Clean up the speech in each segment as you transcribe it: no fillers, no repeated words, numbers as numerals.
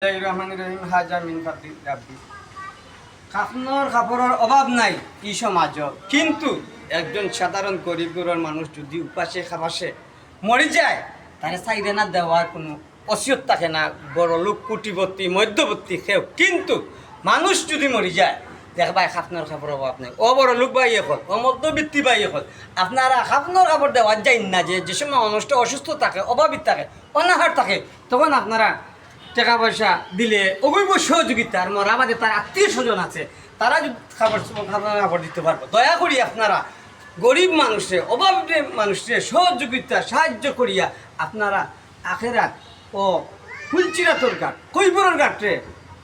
রহমানির হাজা মিন ফাদলি রাব্বি। খাফনর কাপড়ের অভাব নাই এই সমাজ, কিন্তু একজন সাধারণ গরিবের মানুষ যদি উপাসে খাবাসে মরে যায়, তাহলে চাইরে না দেওয়ার কোনো অসিয়ত থাকে না। বড় লোক, কোটিপতি, মধ্যবর্তী কেউ, কিন্তু মানুষ যদি মরে যায় দেখবাই খাফনর কাপড়ের অভাব নেই। ও বড় লোক বাই এখন, ও মধ্যবৃত্তি বাই এখন, আপনারা খাফনর কাপড় দেওয়ার যাই না। যে সময় মানুষটা অসুস্থ থাকে, অভাবিত থাকে, অনাহার থাকে, তখন আপনারা টাকা পয়সা দিলে অবৈব সহযোগিতা। আর মরা আমাদের তার আত্মীয় স্বজন আছে, তারা যদি খাবার দিতে পারবো। দয়া করি আপনারা গরিব মানুষে, অভাবী মানুষে সহযোগিতা সাহায্য করিয়া আপনারা আখেরাত ও ফুলচিরাতর ঘাট, কৈবরের ঘাটে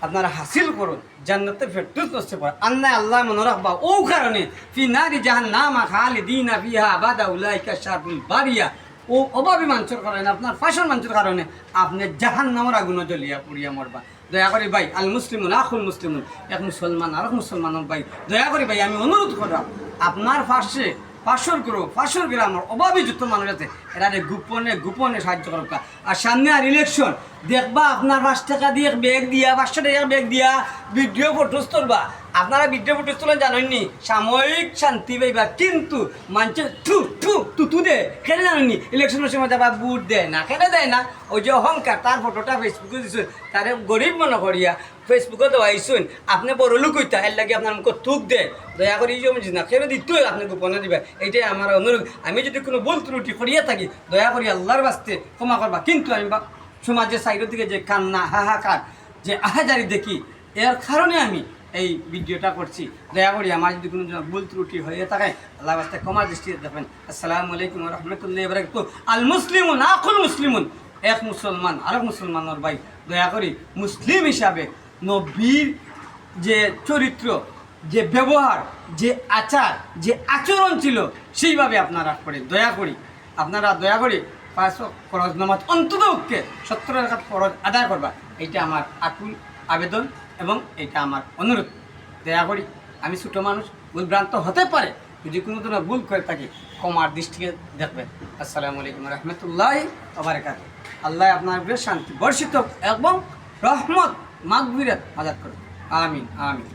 আপনারা হাসিল করুন, জান্নাতে ফেরদৌস নসিব হয়। আন্না আল্লাহ মনে রাখবা ও কারণে ফি নারি জাহান্নামা খালিদিনা ফিহা আবাদা উলাইকা শাররুল বারিয়া। ও অভাবী মানুষের কারণে, আপনার ফাঁসন মানুষের কারণে আপনি জাহান্নামের আগুনে জ্বলিয়া পুড়িয়া মরবা। দয়া করে ভাই, আল মুসলিমুন আখুল মুসলিমুন, এক মুসলমান আর এক মুসলমানের ভাই, দয়া করে ভাই আমি অনুরোধ করলাম আপনার পাশে ফাঁসর গ্রামের অভাবী যুক্ত মানুষ আছে, এরা গোপনে গোপনে সাহায্য করব। আর সামনে আর ইলেকশন দেখবা, আপনার 5 টাকা দিয়ে ব্যাগ দিয়া, 500 টাকা ব্যাগ দিয়া ভিডিও ফটোস তুলবা। আপনারা ভিডিও ফটোস তোলেন জানেননি, সাময়িক শান্তি পাইবা, কিন্তু মানুষের টু দে কেন জানেননি? ইলেকশনের সময় যাবা বুট দেয় না, কেন দেয় না? ওই যে অহংকার, তার ফটোটা ফেসবুকে দিচ্ছেন, তারে গরিব মনে করিয়া ফেসবুকে দেওয়াইছেন। আপনি বড় লোক হইতা, এর লাগে আপনার মুখে থুক দেয়। দয়া করে এই জমি না কেন দিত, আপনি গোপনে দিবা। এইটাই আমার অনুরোধ। আমি যদি কোনো ভুল ত্রুটি করিয়া থাকি, দয়া করি আল্লাহর বাস্তে ক্ষমা করবা। কিন্তু আমি সমাজের সাইডের দিকে যে কান্না, হাহাকার, যে আহাজারি দেখি, এর কারণে আমি এই ভিডিওটা করছি। দয়া করি আমার যদি কোনো ভুল ত্রুটি হয়ে থাকে, আল্লাহ বাস্তে ক্ষমা দৃষ্টিতে দেখবেন। আসসালামু আলাইকুম রহমতুল্লাহ বারাকাতুহু। আল মুসলিমুন আখুল মুসলিমুন, এক মুসলমান আরেক মুসলমানের ভাই। দয়া করি মুসলিম হিসাবে নবীর যে চরিত্র, যে ব্যবহার, যে আচার, যে আচরণ ছিল, সেইভাবে আপনারা করেন। দয়া করি আপনারা দয়া করি 5 ফরজ নামাজ অন্তত 70 রাকাত ফরজ আদায় করবা। এইটা আমার আকুল আবেদন এবং এটা আমার অনুরোধ। দয়া করি, আমি ছোটো মানুষ, ভুলভ্রান্ত হতে পারে, যদি কোনো ধরনের ভুল করে থাকি ক্ষমার দৃষ্টিকে দেখবেন। আসসালামু আলাইকুম রহমতুল্লাহি ওয়া বারাকাতুহু। আল্লাহ আপনার উপরে শান্তি বর্ষিত এবং রহমত মাগফিরাত আদাত করুন। আমিন আমিন।